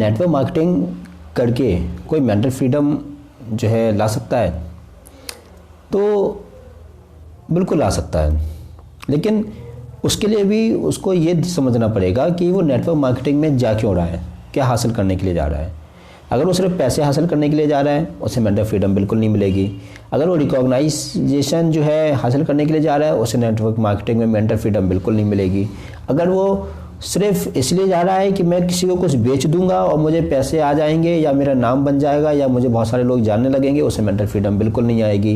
Network marketing करके कोई mental freedom जो है ला सकता है? तो बिल्कुल ला सकता है, लेकिन उसके लिए भी उसको ये समझना पड़ेगा कि वो नेटवर्क मार्केटिंग में जा क्यों रहा है, क्या हासिल करने के लिए जा रहा है। अगर वो सिर्फ पैसे हासिल करने के लिए जा रहा है, उसे मेंटल फ्रीडम बिल्कुल नहीं मिलेगी। अगर वो रिकॉग्नाइजेशन जो है हासिल करने के लिए जा रहा है, उसे नेटवर्क मार्केटिंग में मेंटल फ्रीडम बिल्कुल नहीं मिलेगी। अगर वो सिर्फ इसलिए जा रहा है कि मैं किसी को कुछ बेच दूंगा और मुझे पैसे आ जाएंगे या मेरा नाम बन जाएगा या मुझे बहुत सारे लोग जानने लगेंगे, उसे मेंटल फ्रीडम बिल्कुल नहीं आएगी,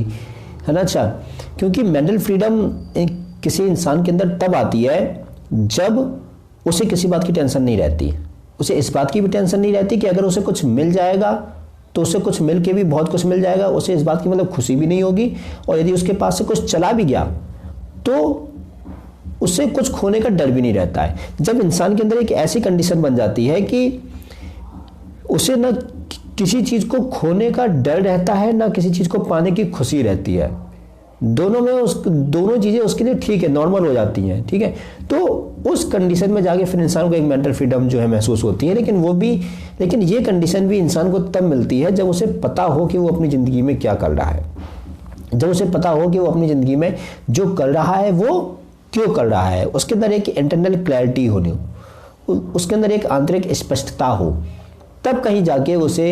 है ना। अच्छा, क्योंकि मेंटल फ्रीडम किसी इंसान के अंदर तब आती है जब उसे किसी बात की टेंशन नहीं रहती। उसे इस बात की भी टेंशन नहीं रहती कि अगर उसे कुछ मिल जाएगा तो उसे कुछ मिल के भी बहुत कुछ मिल जाएगा, उसे इस बात की मतलब खुशी भी नहीं होगी। और यदि उसके पास से कुछ चला भी गया तो उससे कुछ खोने का डर भी नहीं रहता है। जब इंसान के अंदर एक ऐसी कंडीशन बन जाती है कि उसे ना किसी चीज़ को खोने का डर रहता है, ना किसी चीज़ को पाने की खुशी रहती है, दोनों चीज़ें उसके लिए ठीक है, नॉर्मल हो जाती हैं, ठीक है। तो उस कंडीशन में जाके फिर इंसान को एक मेंटल फ्रीडम जो है महसूस होती है। लेकिन ये कंडीशन भी इंसान को तब मिलती है जब उसे पता हो कि वो अपनी ज़िंदगी में क्या कर रहा है, जब उसे पता हो कि वो अपनी ज़िंदगी में जो कर रहा है वो क्यों कर रहा है, उसके अंदर एक इंटरनल क्लैरिटी होनी, उसके अंदर एक आंतरिक स्पष्टता हो, तब कहीं जाके उसे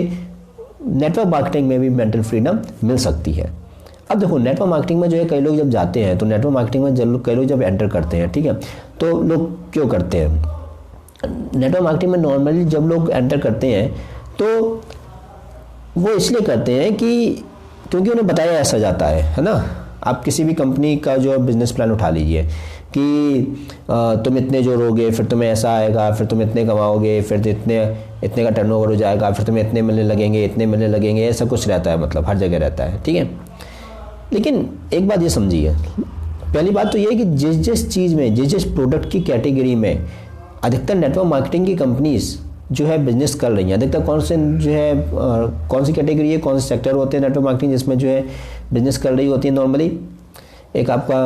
नेटवर्क मार्केटिंग में भी मेंटल फ्रीडम मिल सकती है। अब देखो, नेटवर्क मार्केटिंग में जो है कई लोग जब जाते हैं तो नेटवर्क मार्केटिंग में कई लोग जब एंटर करते हैं, ठीक है, तो लोग क्यों करते हैं नेटवर्क मार्केटिंग में? नॉर्मली जब लोग एंटर करते हैं तो वो इसलिए करते हैं कि क्योंकि उन्हें बताया ऐसा जाता है ना। आप किसी भी कंपनी का जो बिजनेस प्लान उठा लीजिए कि तुम इतने जोड़ोगे, फिर तुम्हें ऐसा आएगा, फिर तुम इतने कमाओगे, फिर इतने का टर्नओवर हो जाएगा, फिर तुम्हें इतने मिलने लगेंगे, ऐसा कुछ रहता है, मतलब हर जगह रहता है, ठीक है। लेकिन एक बात ये समझिए, पहली बात तो ये है कि जिस चीज़ में, जिस प्रोडक्ट की कैटेगरी में अधिकतर नेटवर्क मार्केटिंग की कंपनीज जो है बिजनेस कर रही हैं, अधिकतर कौन सी कैटेगरी है, कौन से सेक्टर होते हैं नेटवर्क मार्केटिंग जिसमें जो है बिजनेस कर रही होती है नॉर्मली? एक आपका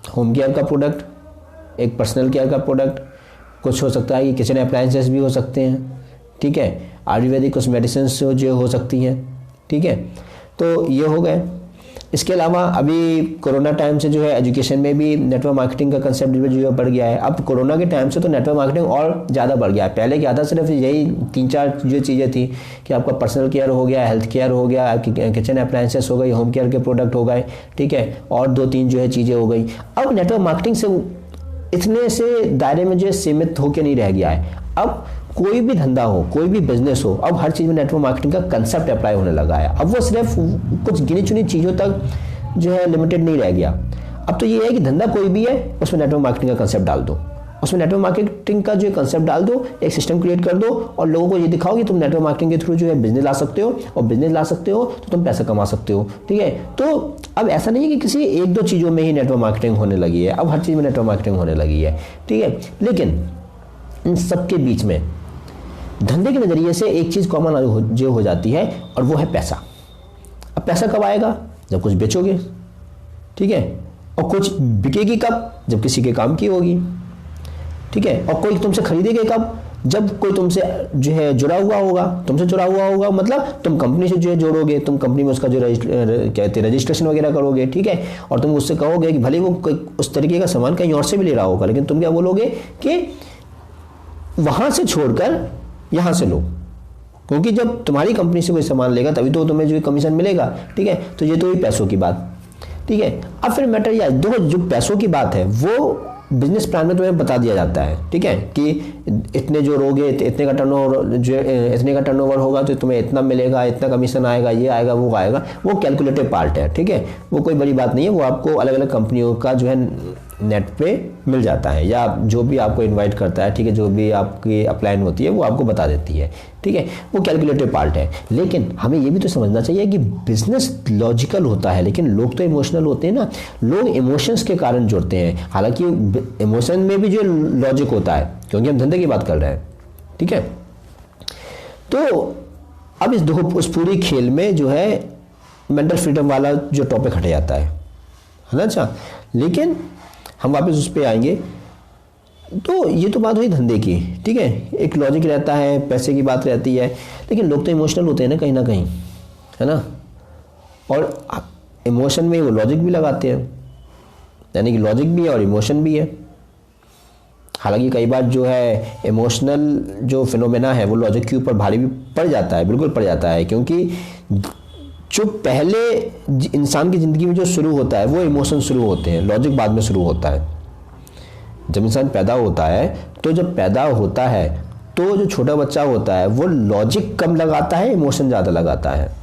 होम केयर का प्रोडक्ट, एक पर्सनल केयर का प्रोडक्ट, कुछ हो सकता है कि किचन अप्लायंसेस भी हो सकते हैं, ठीक है, आयुर्वेदिक कुछ मेडिसिन जो हो सकती हैं, ठीक है। तो ये हो गए। इसके अलावा अभी कोरोना टाइम से जो है एजुकेशन में भी नेटवर्क मार्केटिंग का कंसेप्ट जो है बढ़ गया है। अब कोरोना के टाइम से तो नेटवर्क मार्केटिंग और ज़्यादा बढ़ गया है। पहले क्या था, सिर्फ यही 3-4 जो चीज़ें थी कि आपका पर्सनल केयर हो गया, हेल्थ केयर हो गया, किचन अप्लायंसेस हो गई, होम केयर के प्रोडक्ट हो गए, ठीक है, और 2-3 जो है चीज़ें हो गई। अब नेटवर्क मार्केटिंग से इतने से दायरे में जो है सीमित होकर नहीं रह गया है। अब कोई भी धंधा हो, कोई भी बिजनेस हो, अब हर चीज़ में नेटवर्क मार्केटिंग का कंसेप्ट अप्लाई होने लगा है। अब वो सिर्फ कुछ गिनी चुनी चीज़ों तक जो है लिमिटेड नहीं रह गया। अब तो ये है कि धंधा कोई भी है उसमें नेटवर्क मार्केटिंग का कंसेप्ट डाल दो, उसमें नेटवर्क मार्केटिंग का जो कंसेप्ट डाल दो, एक सिस्टम क्रिएट कर दो और लोगों को ये दिखाओ कि तुम नेटवर्क मार्केटिंग के थ्रू जो है बिजनेस ला सकते हो, और बिजनेस ला सकते हो तो तुम पैसा कमा सकते हो, ठीक है। तो अब ऐसा नहीं है कि किसी 1-2 चीज़ों में ही नेटवर्क मार्केटिंग होने लगी है, अब हर चीज़ में नेटवर्क मार्केटिंग होने लगी है, ठीक है। लेकिन इन सबके बीच में धंधे के नज़रिए से एक चीज़ कॉमन जो हो जाती है, और वो है पैसा। अब पैसा कब आएगा? जब कुछ बेचोगे, ठीक है, और कुछ बिकेगी कब? जब किसी के काम की होगी, ठीक है, और कोई तुमसे खरीदेगा कब? जब कोई तुमसे जो है जुड़ा हुआ होगा, मतलब तुम कंपनी से जो है जोड़ोगे, तुम कंपनी में उसका जो कहते हैं रजिस्ट्रेशन वगैरह करोगे, ठीक है, और तुम उससे कहोगे कि भले वो उस तरीके का सामान कहीं और से भी ले रहा होगा, लेकिन तुम क्या बोलोगे कि वहां से छोड़कर यहां से लो, क्योंकि जब तुम्हारी कंपनी से कोई सामान लेगा तभी तो तुम्हें जो कमीशन मिलेगा, ठीक है। तो ये तो ही पैसों की बात, ठीक है। अब फिर मैटर यह जो पैसों की बात है वो बिजनेस प्लान में तुम्हें बता दिया जाता है, ठीक है, कि इतने जो रोगे इतने का टर्नओवर होगा तो तुम्हें इतना मिलेगा, इतना कमीशन आएगा, ये आएगा, वो आएगा। वो कैलकुलेटिव पार्ट है, ठीक है, वो कोई बड़ी बात नहीं है, वो आपको अलग अलग कंपनियों का जो है नेट पे मिल जाता है, या जो भी आपको इनवाइट करता है, ठीक है, जो भी आपकी अपलाइन होती है वो आपको बता देती है, ठीक है, वो कैलकुलेटिव पार्ट है। लेकिन हमें ये भी तो समझना चाहिए कि बिजनेस लॉजिकल होता है, लेकिन लोग तो इमोशनल होते हैं ना, लोग इमोशंस के कारण जुड़ते हैं। हालांकि इमोशन में भी जो लॉजिक होता है, क्योंकि हम धंधे की बात कर रहे हैं, ठीक है। तो अब उस पूरी खेल में जो है मेंटल फ्रीडम वाला जो टॉपिक हट जाता है ना। अच्छा, लेकिन हम वापस उस पर आएंगे। तो ये तो बात हुई धंधे की, ठीक है, एक लॉजिक रहता है, पैसे की बात रहती है, लेकिन लोग तो इमोशनल होते हैं ना कहीं, है ना, और इमोशन में वो लॉजिक भी लगाते हैं, यानी कि लॉजिक भी है और इमोशन भी है। हालांकि कई बार जो है इमोशनल जो फिनोमेना है वो लॉजिक के ऊपर भारी भी पड़ जाता है, बिल्कुल पड़ जाता है, क्योंकि जो पहले इंसान की ज़िंदगी में जो शुरू होता है वो इमोशन शुरू होते हैं, लॉजिक बाद में शुरू होता है। जब इंसान पैदा होता है तो जब पैदा होता है तो जो छोटा बच्चा होता है वो लॉजिक कम लगाता है, इमोशन ज़्यादा लगाता है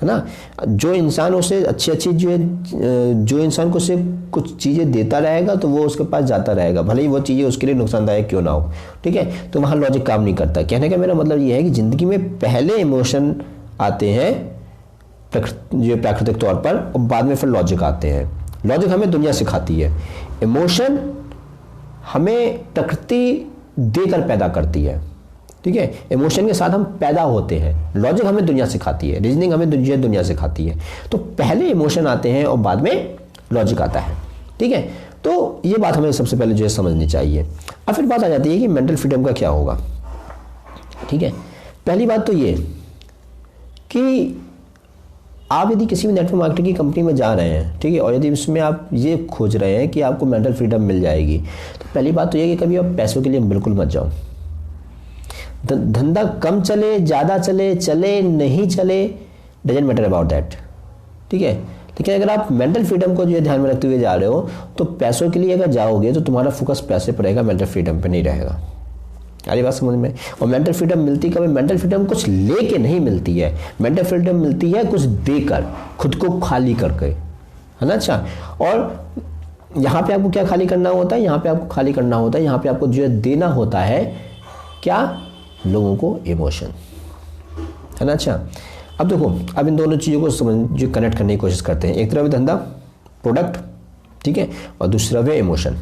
ना। जो इंसान उसे अच्छी जो इंसान को उसे कुछ चीज़ें देता रहेगा तो वो उसके पास जाता रहेगा, भले ही वो चीज़ें उसके लिए नुकसानदायक क्यों ना हो, ठीक है, तो वहाँ लॉजिक काम नहीं करता। कहने का मेरा मतलब ये है कि ज़िंदगी में पहले इमोशन आते हैं जो प्राकृतिक तौर पर, और बाद में फिर लॉजिक आते हैं। लॉजिक हमें दुनिया सिखाती है, इमोशन हमें प्रकृति देकर पैदा करती है, ठीक है, इमोशन के साथ हम पैदा होते हैं। लॉजिक हमें दुनिया सिखाती है, रीजनिंग हमें दुनिया सिखाती है। तो पहले इमोशन आते हैं और बाद में लॉजिक आता है, ठीक है। तो ये बात हमें सबसे पहले जो है समझनी चाहिए। अब फिर बात आ जाती है कि मेंटल फ्रीडम का क्या होगा, ठीक है। पहली बात तो ये कि आप यदि किसी भी नेटवर्क मार्केटिंग की कंपनी में जा रहे हैं, ठीक है, और यदि उसमें आप ये खोज रहे हैं कि आपको मेंटल फ्रीडम मिल जाएगी, तो पहली बात तो ये कि कभी आप पैसों के लिए बिल्कुल मत जाओ। धंधा कम चले, ज़्यादा चले नहीं चले, डजेंट मैटर अबाउट दैट, ठीक है। लेकिन अगर आप मेंटल फ्रीडम को जो है ध्यान में रखते हुए जा रहे हो तो पैसों के लिए अगर जाओगे तो तुम्हारा फोकस पैसे पर रहेगा, मेंटल फ्रीडम पे नहीं रहेगा। सारी बात समझ में। और मेंटल फ्रीडम मिलती कभी, मेंटल फ्रीडम कुछ लेके नहीं मिलती है, मेंटल फ्रीडम मिलती है कुछ देकर, खुद को खाली करके, है ना। अच्छा, और यहाँ पे आपको क्या खाली करना होता है, यहाँ पे आपको खाली करना होता है, यहाँ पे आपको जो है देना होता है क्या, लोगों को इमोशन, है ना। अच्छा, अब देखो, अब इन दोनों चीज़ों को समझ जो कनेक्ट करने की कोशिश करते हैं। एक तरफ धंधा, प्रोडक्ट, ठीक है, और दूसरा है इमोशन,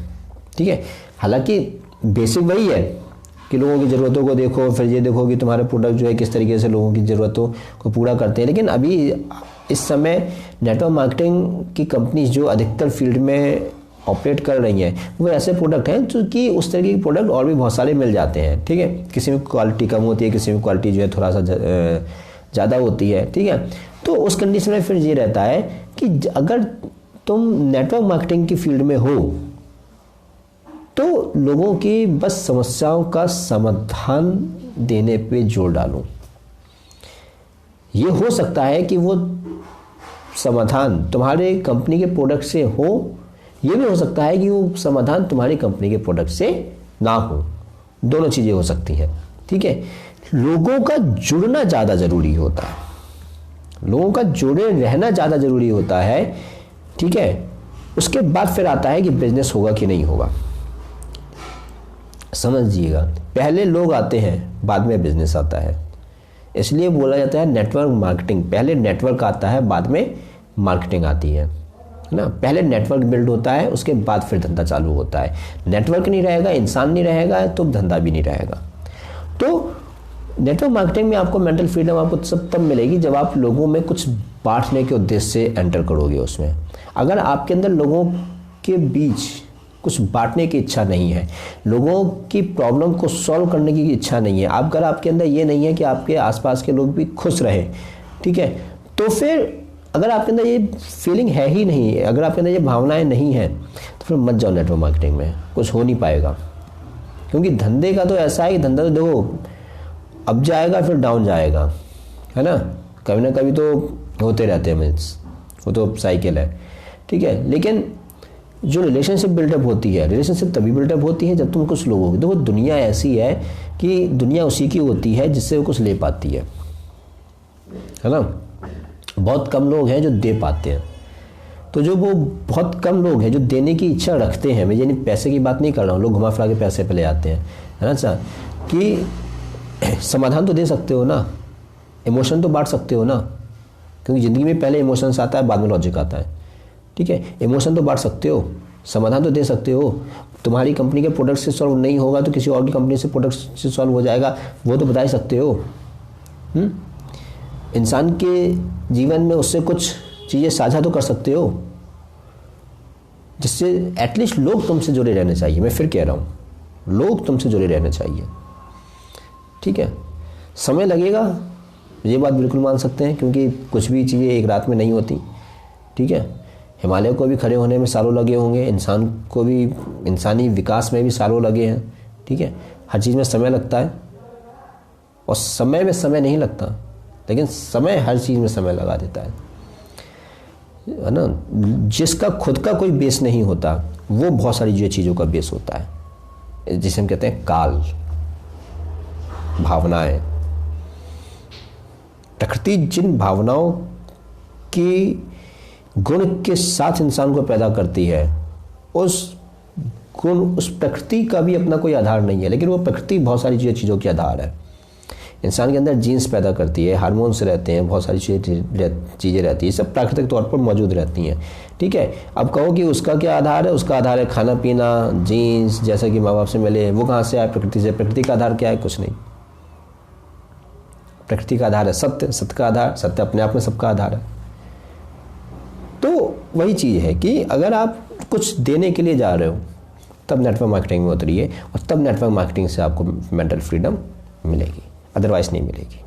ठीक है। हालांकि बेसिक वही है कि लोगों की ज़रूरतों को देखो, फिर ये देखो कि तुम्हारे प्रोडक्ट जो है किस तरीके से लोगों की ज़रूरतों को पूरा करते हैं। लेकिन अभी इस समय नेटवर्क मार्केटिंग की कंपनीज जो अधिकतर फील्ड में ऑपरेट कर रही हैं वो ऐसे प्रोडक्ट हैं जो कि उस तरीके के प्रोडक्ट और भी बहुत सारे मिल जाते हैं, ठीक है। किसी में क्वालिटी कम होती है, किसी में क्वालिटी जो है थोड़ा सा ज़्यादा होती है, ठीक है। तो उस कंडीशन में फिर ये रहता है कि अगर तुम नेटवर्क मार्केटिंग की फील्ड में हो तो लोगों की बस समस्याओं का समाधान देने पे जोर डालो। ये हो सकता है कि वो समाधान तुम्हारे कंपनी के प्रोडक्ट से हो, ये भी हो सकता है कि वो समाधान तुम्हारी कंपनी के प्रोडक्ट से ना हो, दोनों चीज़ें हो सकती हैं, ठीक है। लोगों का जुड़ना ज़्यादा ज़रूरी होता है, लोगों का जुड़े रहना ज़्यादा ज़रूरी होता है, ठीक है। उसके बाद फिर आता है कि बिजनेस होगा कि नहीं होगा। समझिएगा, पहले लोग आते हैं, बाद में बिजनेस आता है। इसलिए बोला जाता है नेटवर्क मार्केटिंग, पहले नेटवर्क आता है, बाद में मार्केटिंग आती है ना। पहले नेटवर्क बिल्ड होता है, उसके बाद फिर धंधा चालू होता है। नेटवर्क नहीं रहेगा, इंसान नहीं रहेगा, तो धंधा भी नहीं रहेगा। तो नेटवर्क मार्केटिंग में आपको मेंटल फ्रीडम आपको सब तब मिलेगी जब आप लोगों में कुछ बांटने के उद्देश्य से एंटर करोगे उसमें। अगर आपके अंदर लोगों के बीच कुछ बांटने की इच्छा नहीं है, लोगों की प्रॉब्लम को सॉल्व करने की इच्छा नहीं है, अगर आपके अंदर ये नहीं है कि आपके आसपास के लोग भी खुश रहें, ठीक है, तो फिर अगर आपके अंदर ये फीलिंग है ही नहीं, अगर आपके अंदर ये भावनाएं नहीं हैं, तो फिर मत जाओ नेटवर्क मार्केटिंग में, कुछ हो नहीं पाएगा। क्योंकि धंधे का तो ऐसा है कि धंधा तो देखो अप जाएगा फिर डाउन जाएगा, है ना, कभी ना कभी तो होते रहते हैं, मीन्स वो तो साइकिल है, ठीक है। लेकिन जो रिलेशनशिप बिल्डअप होती है, रिलेशनशिप तभी बिल्डअप होती है जब तुम कुछ लोगों की, देखो दुनिया ऐसी है कि दुनिया उसी की होती है जिससे वो कुछ ले पाती है ना। बहुत कम लोग हैं जो दे पाते हैं, तो जो वो बहुत कम लोग हैं जो देने की इच्छा रखते हैं, मैं यानी पैसे की बात नहीं कर रहा हूँ, लोग घुमा फिरा के पैसे पे ले आते हैं, है ना। अच्छा, कि समाधान तो दे सकते हो ना, इमोशन तो बांट सकते हो ना, क्योंकि ज़िंदगी में पहले इमोशंस आता है, बाद में लॉजिक आता है, ठीक है। इमोशन तो बांट सकते हो, समाधान तो दे सकते हो। तुम्हारी कंपनी के प्रोडक्ट से सॉल्व नहीं होगा तो किसी और की कंपनी से प्रोडक्ट से सॉल्व हो जाएगा, वो तो बता ही सकते हो। इंसान के जीवन में उससे कुछ चीज़ें साझा तो कर सकते हो जिससे एटलीस्ट लोग तुमसे जुड़े रहने चाहिए। मैं फिर कह रहा हूँ, लोग तुमसे जुड़े रहने चाहिए, ठीक है। समय लगेगा, ये बात बिल्कुल मान सकते हैं, क्योंकि कुछ भी चीज़ें एक रात में नहीं होती, ठीक है। हिमालय को भी खड़े होने में सालों लगे होंगे, इंसान को भी, इंसानी विकास में भी सालों लगे हैं, ठीक है। हर चीज़ में समय लगता है, और समय में समय नहीं लगता, लेकिन समय हर चीज़ में समय लगा देता है ना। जिसका खुद का कोई बेस नहीं होता वो बहुत सारी जो चीज़ों का बेस होता है, जिसे हम कहते हैं काल, भावनाएं। प्रकृति जिन भावनाओं की गुण के साथ इंसान को पैदा करती है, उस गुण, उस प्रकृति का भी अपना कोई आधार नहीं है, लेकिन वो प्रकृति बहुत सारी चीज़ों की आधार है। इंसान के अंदर जीन्स पैदा करती है, हार्मोन्स रहते हैं, बहुत सारी चीज़ें रहती हैं, सब प्राकृतिक तौर पर मौजूद रहती हैं, ठीक है। अब कहो कि उसका क्या आधार है, उसका आधार है खाना पीना, जीन्स, जैसा कि माँ बाप से मिले, वो कहाँ से आए, प्रकृति से। प्रकृति का आधार क्या है, कुछ नहीं। प्रकृति का आधार है सत्य, सत्य का आधार, सत्य अपने आप में सबका आधार है। तो वही चीज़ है कि अगर आप कुछ देने के लिए जा रहे हो तब नेटवर्क मार्केटिंग में उतरिए, और तब नेटवर्क मार्केटिंग से आपको मेंटल फ्रीडम मिलेगी, अदरवाइज नहीं मिलेगी।